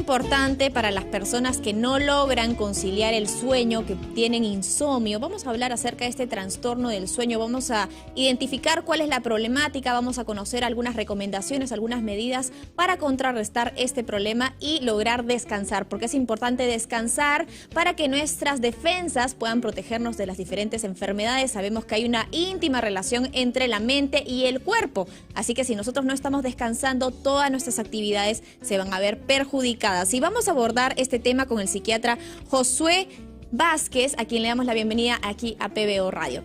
importante para las personas que no logran conciliar el sueño, que tienen insomnio. Vamos a hablar acerca de este trastorno del sueño, vamos a identificar cuál es la problemática, vamos a conocer algunas recomendaciones, algunas medidas para contrarrestar este problema y lograr descansar, porque es importante descansar para que nuestras defensas puedan protegernos de las diferentes enfermedades. Sabemos que hay una íntima relación entre la mente y el cuerpo, así que si nosotros no estamos descansando, todas nuestras actividades se van a ver perjudicadas. Y vamos a abordar este tema con el psiquiatra Josué Vázquez, a quien le damos la bienvenida aquí a PBO Radio.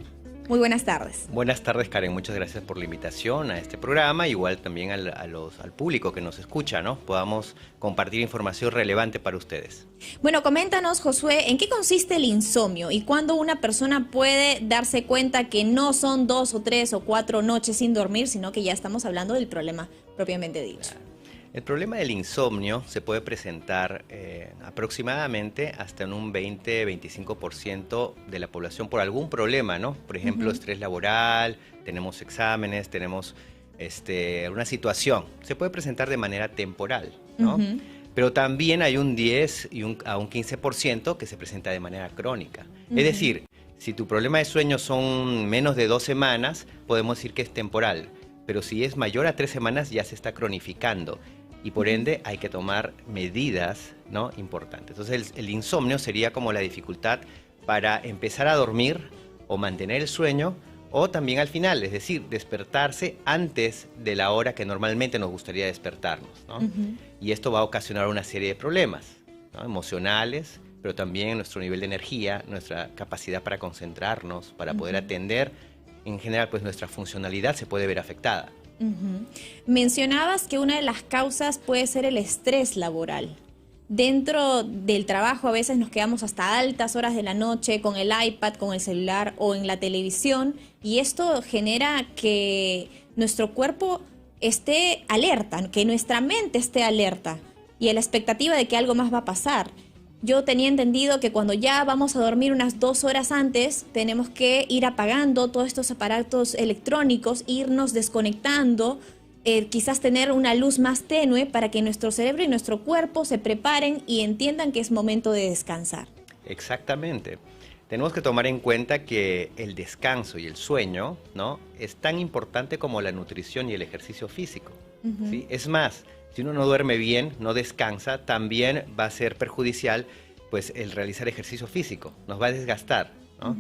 Muy buenas tardes. Buenas tardes, Karen. Muchas gracias por la invitación a este programa. Igual también al público que nos escucha, ¿no? Podamos compartir información relevante para ustedes. Bueno, coméntanos, Josué, ¿en qué consiste el insomnio? ¿Y cuándo una persona puede darse cuenta que no son 2 o 3 o 4 noches sin dormir, sino que ya estamos hablando del problema propiamente dicho? El problema del insomnio se puede presentar aproximadamente hasta en un 20-25% de la población por algún problema, ¿no? Por ejemplo, estrés laboral, tenemos exámenes, tenemos una situación. Se puede presentar de manera temporal, ¿no? Pero también hay un 10 a un 15% que se presenta de manera crónica. Es decir, si tu problema de sueño son menos de 2 semanas, podemos decir que es temporal. Pero si es mayor a 3 semanas, ya se está cronificando. Y por ende hay que tomar medidas, ¿no?, importantes. Entonces el insomnio sería como la dificultad para empezar a dormir o mantener el sueño, o también al final, es decir, despertarse antes de la hora que normalmente nos gustaría despertarnos, ¿no? Y esto va a ocasionar una serie de problemas, ¿no?, emocionales, pero también nuestro nivel de energía, nuestra capacidad para concentrarnos, para poder atender. En general, pues nuestra funcionalidad se puede ver afectada. Mencionabas que una de las causas puede ser el estrés laboral. Dentro del trabajo a veces nos quedamos hasta altas horas de la noche con el iPad, con el celular o en la televisión, y esto genera que nuestro cuerpo esté alerta, que nuestra mente esté alerta y a la expectativa de que algo más va a pasar. Yo tenía entendido que cuando ya vamos a dormir unas 2 horas antes, tenemos que ir apagando todos estos aparatos electrónicos, irnos desconectando, quizás tener una luz más tenue para que nuestro cerebro y nuestro cuerpo se preparen y entiendan que es momento de descansar. Exactamente. Tenemos que tomar en cuenta que el descanso y el sueño, ¿no?, es tan importante como la nutrición y el ejercicio físico, ¿sí? Es más, si uno no duerme bien, no descansa, también va a ser perjudicial pues el realizar ejercicio físico, nos va a desgastar, ¿no?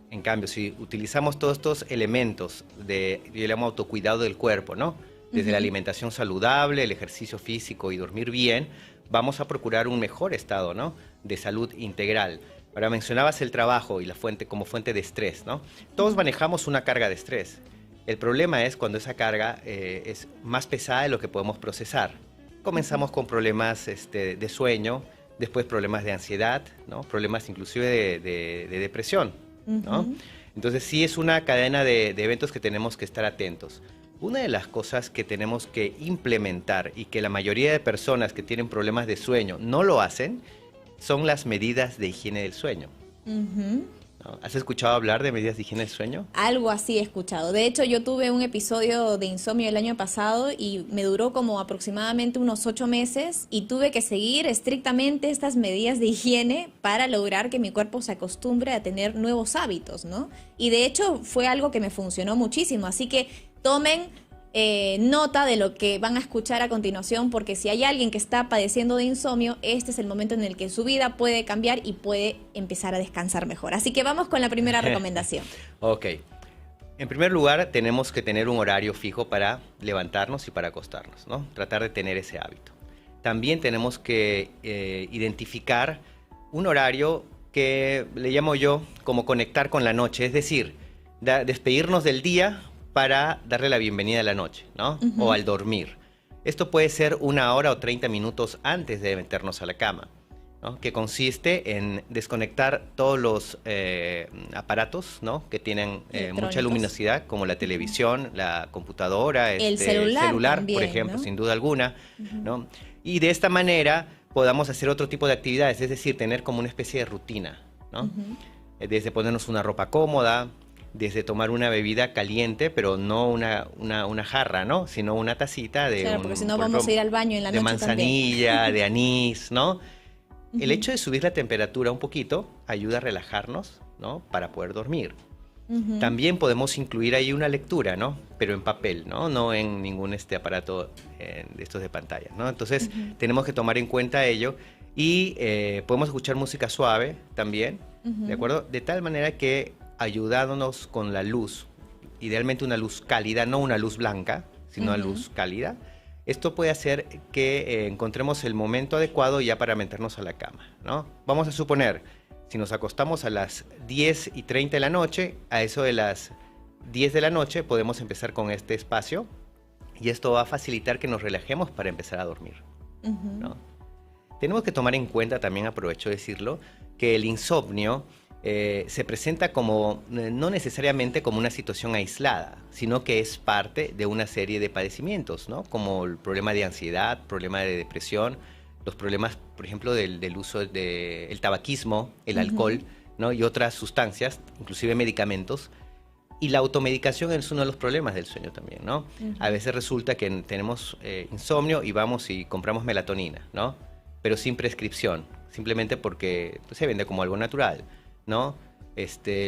En cambio, si utilizamos todos estos elementos de, yo le llamo autocuidado del cuerpo, ¿no?, desde la alimentación saludable, el ejercicio físico y dormir bien, vamos a procurar un mejor estado, ¿no?, de salud integral. Ahora mencionabas el trabajo y la fuente como fuente de estrés, ¿no? Todos manejamos una carga de estrés. El problema es cuando esa carga es más pesada de lo que podemos procesar. Comenzamos con problemas de sueño, después problemas de ansiedad, ¿no?, problemas inclusive de depresión, ¿no? Entonces sí es una cadena de eventos que tenemos que estar atentos. Una de las cosas que tenemos que implementar y que la mayoría de personas que tienen problemas de sueño no lo hacen, son las medidas de higiene del sueño. ¿Has escuchado hablar de medidas de higiene del sueño? Algo así he escuchado. De hecho, yo tuve un episodio de insomnio el año pasado y me duró como aproximadamente unos 8 meses y tuve que seguir estrictamente estas medidas de higiene para lograr que mi cuerpo se acostumbre a tener nuevos hábitos, ¿no? Y de hecho fue algo que me funcionó muchísimo, así que tomen nota de lo que van a escuchar a continuación, porque si hay alguien que está padeciendo de insomnio, este es el momento en el que su vida puede cambiar y puede empezar a descansar mejor. Así que vamos con la primera recomendación. Ok. En primer lugar, tenemos que tener un horario fijo para levantarnos y para acostarnos, ¿no? Tratar de tener ese hábito. También tenemos que identificar un horario que le llamo yo como conectar con la noche, es decir, despedirnos del día para darle la bienvenida a la noche, ¿no? O al dormir. Esto puede ser 1 hora o 30 minutos antes de meternos a la cama, ¿no?, que consiste en desconectar todos los aparatos, ¿no?, que tienen mucha luminosidad, como la televisión, la computadora, el celular también, por ejemplo, ¿no?, sin duda alguna, ¿no? Y de esta manera podamos hacer otro tipo de actividades, es decir, tener como una especie de rutina, ¿no? Desde ponernos una ropa cómoda, desde tomar una bebida caliente, pero no una jarra, ¿no? Sino una tacita de claro, porque si no vamos a ir al baño en la noche de manzanilla, también. de anís, ¿no? El hecho de subir la temperatura un poquito ayuda a relajarnos, ¿no? Para poder dormir. También podemos incluir ahí una lectura, ¿no? Pero en papel, ¿no? No en ningún aparato de estos de pantalla, ¿no? Entonces, tenemos que tomar en cuenta ello y podemos escuchar música suave también, ¿de acuerdo? De tal manera que ayudándonos con la luz, idealmente una luz cálida, no una luz blanca, sino una luz cálida, esto puede hacer que encontremos el momento adecuado ya para meternos a la cama, ¿no? Vamos a suponer, si nos acostamos a las 10:30 de la noche, a eso de las 10 de la noche podemos empezar con este espacio y esto va a facilitar que nos relajemos para empezar a dormir, ¿no? Tenemos que tomar en cuenta también, aprovecho de decirlo, que el insomnio se presenta como, no necesariamente como una situación aislada, sino que es parte de una serie de padecimientos, ¿no? Como el problema de ansiedad, problema de depresión, los problemas, por ejemplo, del uso del tabaquismo, el alcohol, ¿no? Y otras sustancias, inclusive medicamentos. Y la automedicación es uno de los problemas del sueño también, ¿no? A veces resulta que tenemos insomnio y vamos y compramos melatonina, ¿no? Pero sin prescripción, simplemente porque pues, se vende como algo natural, ¿no?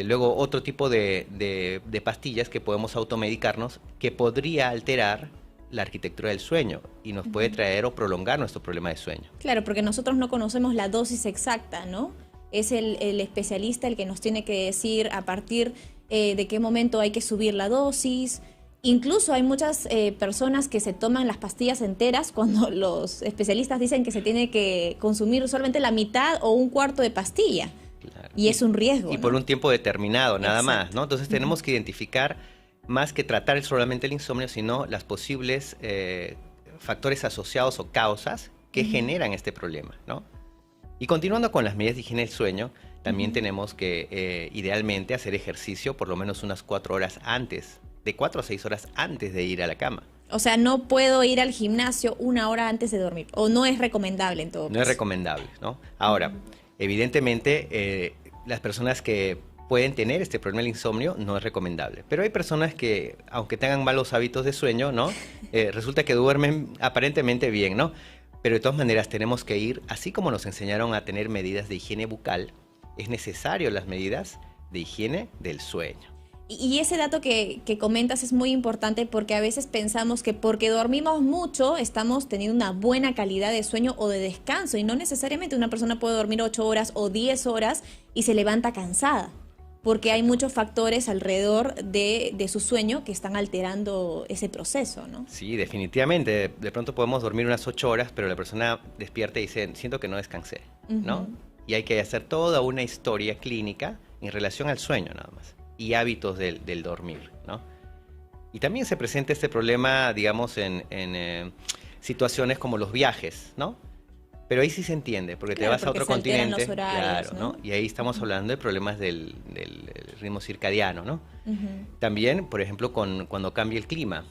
Luego otro tipo de pastillas que podemos automedicarnos que podría alterar la arquitectura del sueño y nos puede traer o prolongar nuestro problema de sueño. Claro, porque nosotros no conocemos la dosis exacta, ¿no? Es el especialista el que nos tiene que decir a partir de qué momento hay que subir la dosis. Incluso hay muchas personas que se toman las pastillas enteras cuando los especialistas dicen que se tiene que consumir solamente la mitad o un cuarto de pastilla. Claro. Y es un riesgo, y ¿no? por un tiempo determinado, nada Exacto. más, ¿no? Entonces tenemos que identificar, más que tratar solamente el insomnio, sino las posibles factores asociados o causas que generan este problema, ¿no? Y continuando con las medidas de higiene del sueño, también tenemos que idealmente hacer ejercicio por lo menos unas 4 horas antes, de 4 a 6 horas antes de ir a la cama. O sea, no puedo ir al gimnasio 1 hora antes de dormir, o no es recomendable en todo caso. No es recomendable, ¿no? Ahora, evidentemente, las personas que pueden tener este problema del insomnio no es recomendable. Pero hay personas que, aunque tengan malos hábitos de sueño, ¿no? Resulta que duermen aparentemente bien, ¿no? Pero de todas maneras tenemos que ir, así como nos enseñaron a tener medidas de higiene bucal, es necesario las medidas de higiene del sueño. Y ese dato que comentas es muy importante porque a veces pensamos que porque dormimos mucho estamos teniendo una buena calidad de sueño o de descanso y no necesariamente una persona puede dormir 8 horas o 10 horas y se levanta cansada porque hay muchos factores alrededor de su sueño que están alterando ese proceso, ¿no? Sí, definitivamente. De pronto podemos dormir unas 8 horas, pero la persona despierta y dice, siento que no descansé, ¿no? Y hay que hacer toda una historia clínica en relación al sueño nada más. Y hábitos del dormir, ¿no? Y también se presenta este problema, digamos, en situaciones como los viajes, ¿no? Pero ahí sí se entiende, porque claro, te vas a otro continente, los horarios, claro, ¿no? Y ahí estamos hablando de problemas del ritmo circadiano, ¿no? También, por ejemplo, cuando cambia el clima.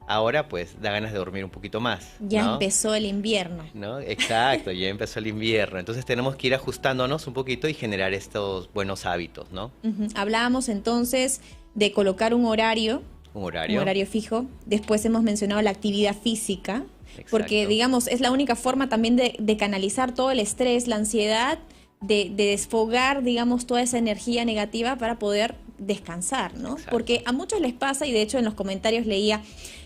Ahora, pues, da ganas de dormir un poquito más, ya ¿no? empezó el invierno. ¿No? Exacto, ya empezó el invierno. Entonces tenemos que ir ajustándonos un poquito y generar estos buenos hábitos, ¿no? Hablábamos entonces de colocar un horario. Un horario fijo. Después hemos mencionado la actividad física. Exacto. Porque, digamos, es la única forma también de canalizar todo el estrés, la ansiedad, de desfogar, digamos, toda esa energía negativa para poder descansar, ¿no? Exacto. Porque a muchos les pasa, y de hecho en los comentarios leía,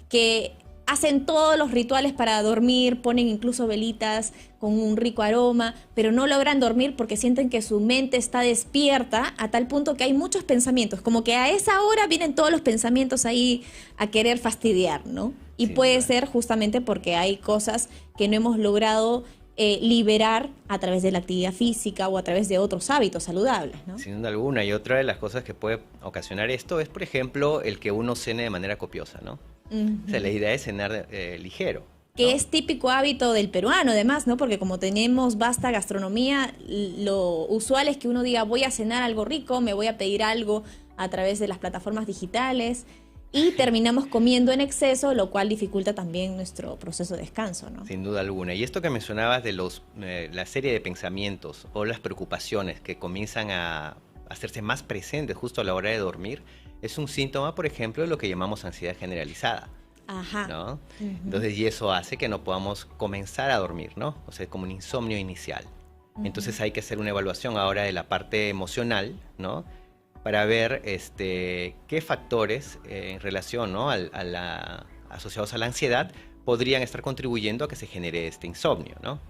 que hacen todos los rituales para dormir, ponen incluso velitas con un rico aroma, pero no logran dormir porque sienten que su mente está despierta a tal punto que hay muchos pensamientos, como que a esa hora vienen todos los pensamientos ahí a querer fastidiar, ¿no? Y sí, puede ser justamente porque hay cosas que no hemos logrado liberar a través de la actividad física o a través de otros hábitos saludables, ¿no? Sin duda alguna. Y otra de las cosas que puede ocasionar esto es, por ejemplo, el que uno cene de manera copiosa, ¿no? O sea, la idea es cenar ligero, ¿no? Que es típico hábito del peruano, además, ¿no? Porque como tenemos vasta gastronomía, lo usual es que uno diga, voy a cenar algo rico, me voy a pedir algo a través de las plataformas digitales y terminamos comiendo en exceso, lo cual dificulta también nuestro proceso de descanso, ¿no? Sin duda alguna. Y esto que mencionabas de la serie de pensamientos o las preocupaciones que comienzan a hacerse más presentes justo a la hora de dormir, es un síntoma, por ejemplo, de lo que llamamos ansiedad generalizada. Ajá. ¿No? Entonces, y eso hace que no podamos comenzar a dormir, ¿no? O sea, como un insomnio inicial. Entonces hay que hacer una evaluación ahora de la parte emocional, ¿no? Para ver qué factores en relación, ¿no? asociados a la ansiedad podrían estar contribuyendo a que se genere este insomnio, ¿no?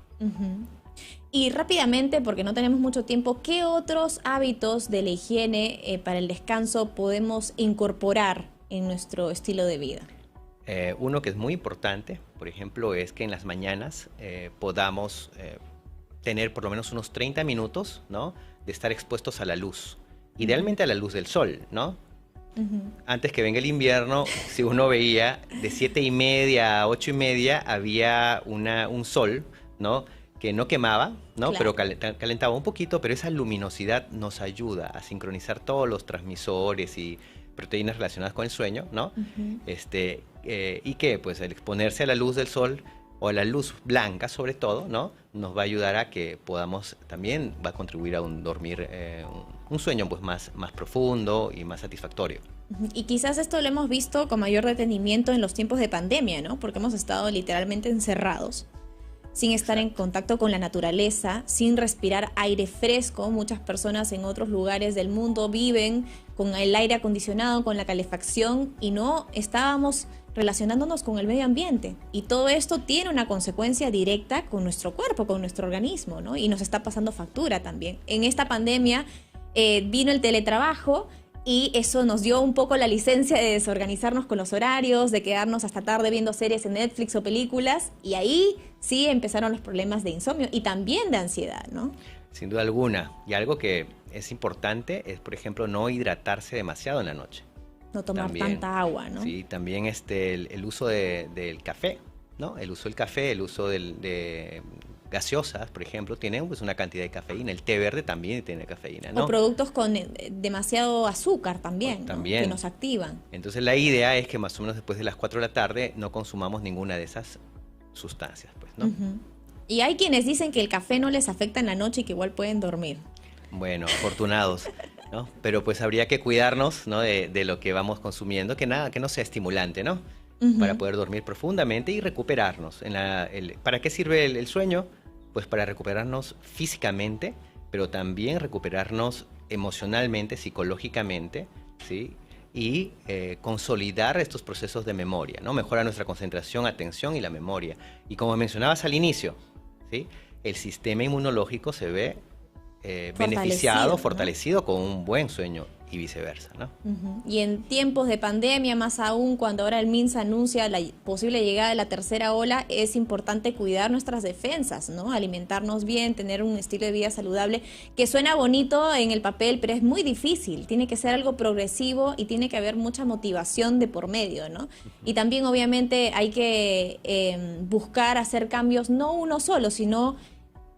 Y rápidamente, porque no tenemos mucho tiempo, ¿qué otros hábitos de la higiene para el descanso podemos incorporar en nuestro estilo de vida? Uno que es muy importante, por ejemplo, es que en las mañanas podamos tener por lo menos unos 30 minutos, ¿no? De estar expuestos a la luz. Idealmente a la luz del sol, ¿no? Antes que venga el invierno, si uno veía de 7:30 a 8:30, había un sol, ¿no? Que no quemaba, ¿no? Claro. Pero calentaba un poquito, pero esa luminosidad nos ayuda a sincronizar todos los transmisores y proteínas relacionadas con el sueño, ¿no? Y que pues el exponerse a la luz del sol o a la luz blanca sobre todo, ¿no? Nos va a ayudar a que podamos también, va a contribuir a un dormir, un sueño pues más profundo y más satisfactorio. Y quizás esto lo hemos visto con mayor detenimiento en los tiempos de pandemia, ¿no? Porque hemos estado literalmente encerrados, sin estar en contacto con la naturaleza, sin respirar aire fresco. Muchas personas en otros lugares del mundo viven con el aire acondicionado, con la calefacción, y no estábamos relacionándonos con el medio ambiente. Y todo esto tiene una consecuencia directa con nuestro cuerpo, con nuestro organismo, ¿no? Y nos está pasando factura también. En esta pandemia vino el teletrabajo, y eso nos dio un poco la licencia de desorganizarnos con los horarios, de quedarnos hasta tarde viendo series en Netflix o películas, y ahí sí empezaron los problemas de insomnio y también de ansiedad, ¿no? Sin duda alguna. Y algo que es importante es, por ejemplo, no hidratarse demasiado en la noche. No tomar También, tanta agua, ¿no? Sí, también el uso del café, ¿no? El uso del café, el uso de gaseosas, por ejemplo, tienen pues una cantidad de cafeína. El té verde también tiene cafeína, ¿no? O productos con demasiado azúcar también, ¿no? También. Que nos activan. Entonces la idea es que más o menos después de las 4 de la tarde no consumamos ninguna de esas sustancias, pues, ¿no? Y hay quienes dicen que el café no les afecta en la noche y que igual pueden dormir. Bueno, afortunados, ¿no? Pero pues habría que cuidarnos, ¿no? de lo que vamos consumiendo, que no sea estimulante, ¿no? Para poder dormir profundamente y recuperarnos. ¿Para qué sirve el sueño? Pues para recuperarnos físicamente, pero también recuperarnos emocionalmente, psicológicamente, ¿sí? Y consolidar estos procesos de memoria, ¿no? Mejora nuestra concentración, atención y la memoria. Y como mencionabas al inicio, ¿sí? El sistema inmunológico se ve beneficiado, fortalecido, ¿no? Con un buen sueño y viceversa, ¿no? Y en tiempos de pandemia, más aún cuando ahora el MINSA anuncia la posible llegada de la tercera ola, es importante cuidar nuestras defensas, ¿no? Alimentarnos bien, tener un estilo de vida saludable, que suena bonito en el papel, pero es muy difícil. Tiene que ser algo progresivo y tiene que haber mucha motivación de por medio, ¿no? Y también, obviamente, hay que buscar hacer cambios, no uno solo, sino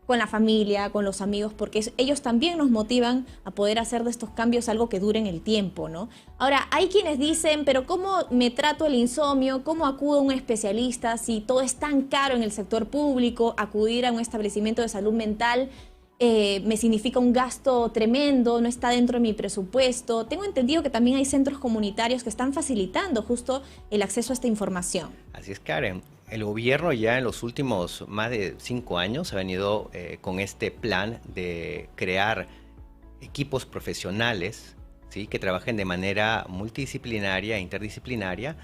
con la familia, con los amigos, porque ellos también nos motivan a poder hacer de estos cambios algo que dure en el tiempo, ¿no? Ahora, hay quienes dicen, pero ¿cómo me trato el insomnio? ¿Cómo acudo a un especialista si todo es tan caro en el sector público? Acudir a un establecimiento de salud mental me significa un gasto tremendo, no está dentro de mi presupuesto. Tengo entendido que también hay centros comunitarios que están facilitando justo el acceso a esta información. Así es, Karen. El gobierno ya en los últimos más de 5 años ha venido con este plan de crear equipos profesionales, ¿sí? Que trabajen de manera multidisciplinaria e interdisciplinaria,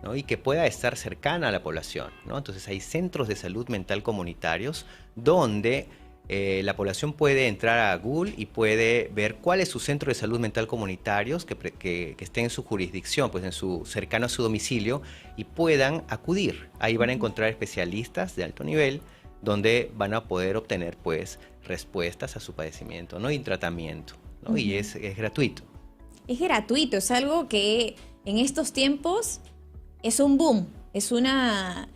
¿no? Y que pueda estar cercana a la población, ¿no? Entonces hay centros de salud mental comunitarios donde la población puede entrar a Google y puede ver cuál es su centro de salud mental comunitarios que esté en su jurisdicción, pues cercano a su domicilio, y puedan acudir. Ahí van a encontrar especialistas de alto nivel donde van a poder obtener pues respuestas a su padecimiento, ¿no? Y tratamiento, ¿no? Y es gratuito. Es gratuito, es algo que en estos tiempos es un boom, es una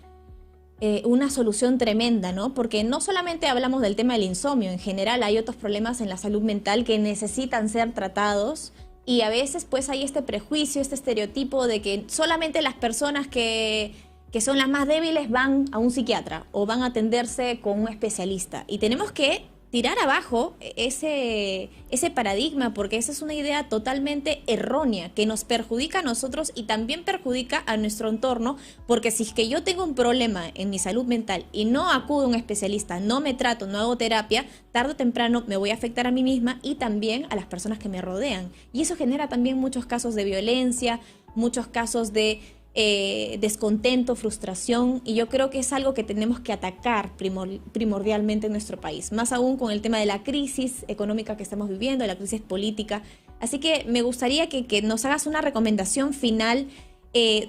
solución tremenda, ¿no? Porque no solamente hablamos del tema del insomnio, en general hay otros problemas en la salud mental que necesitan ser tratados, y a veces pues hay este prejuicio, este estereotipo de que solamente las personas que son las más débiles van a un psiquiatra o van a atenderse con un especialista, y tenemos que tirar abajo ese paradigma, porque esa es una idea totalmente errónea que nos perjudica a nosotros y también perjudica a nuestro entorno, porque si es que yo tengo un problema en mi salud mental y no acudo a un especialista, no me trato, no hago terapia, tarde o temprano me voy a afectar a mí misma y también a las personas que me rodean. Y eso genera también muchos casos de violencia, muchos casos de descontento, frustración, y yo creo que es algo que tenemos que atacar primordialmente en nuestro país, más aún con el tema de la crisis económica que estamos viviendo, de la crisis política. Así que me gustaría que nos hagas una recomendación final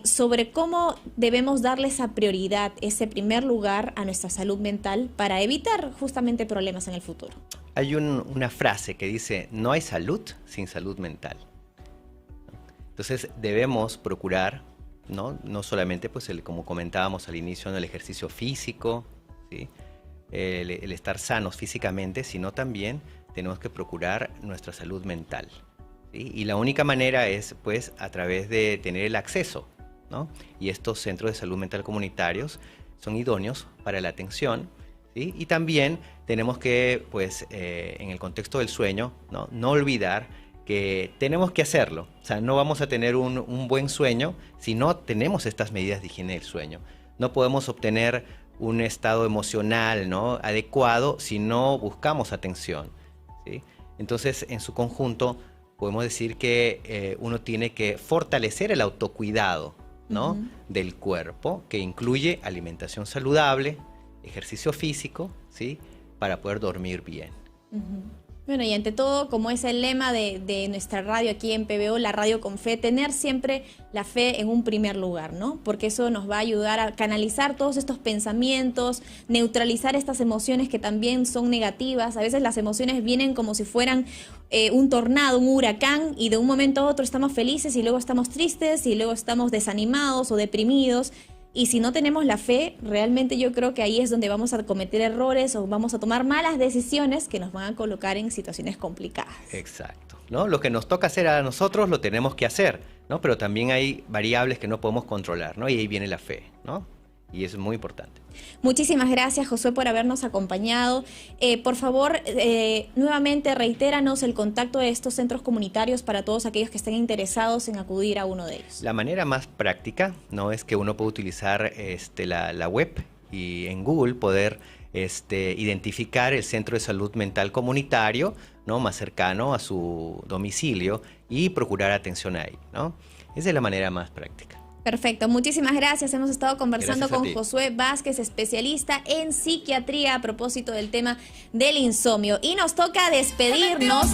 sobre cómo debemos darle esa prioridad, ese primer lugar a nuestra salud mental para evitar justamente problemas en el futuro. Hay una frase que dice, no hay salud sin salud mental. Entonces debemos procurar, no solamente, pues, como comentábamos al inicio, el ejercicio físico, ¿sí? el estar sanos físicamente, sino también tenemos que procurar nuestra salud mental, ¿sí? Y la única manera es, pues, a través de tener el acceso, ¿no? Y estos centros de salud mental comunitarios son idóneos para la atención, ¿sí? Y también tenemos que, pues, en el contexto del sueño, no olvidar que tenemos que hacerlo. O sea, no vamos a tener un buen sueño si no tenemos estas medidas de higiene del sueño. No podemos obtener un estado emocional, adecuado si no buscamos atención, ¿sí? Entonces, en su conjunto, podemos decir que uno tiene que fortalecer el autocuidado, del cuerpo, que incluye alimentación saludable, ejercicio físico, ¿sí? Para poder dormir bien. Bueno, y ante todo, como es el lema de nuestra radio aquí en PBO, la radio con fe, tener siempre la fe en un primer lugar, ¿no? Porque eso nos va a ayudar a canalizar todos estos pensamientos, neutralizar estas emociones que también son negativas. A veces las emociones vienen como si fueran un tornado, un huracán, y de un momento a otro estamos felices y luego estamos tristes y luego estamos desanimados o deprimidos. Y si no tenemos la fe, realmente yo creo que ahí es donde vamos a cometer errores o vamos a tomar malas decisiones que nos van a colocar en situaciones complicadas. Exacto, Lo que nos toca hacer a nosotros lo tenemos que hacer, Pero también hay variables que no podemos controlar, Y ahí viene la fe, Y eso es muy importante. Muchísimas gracias, Josué, por habernos acompañado. Por favor, nuevamente reitéranos el contacto de estos centros comunitarios para todos aquellos que estén interesados en acudir a uno de ellos. La manera más práctica, es que uno puede utilizar la web y en Google poder identificar el centro de salud mental comunitario, más cercano a su domicilio y procurar atención ahí, Esa es la manera más práctica. Perfecto, muchísimas gracias. Hemos estado conversando con Josué Vázquez, especialista en psiquiatría, a propósito del tema del insomnio. Y nos toca despedirnos.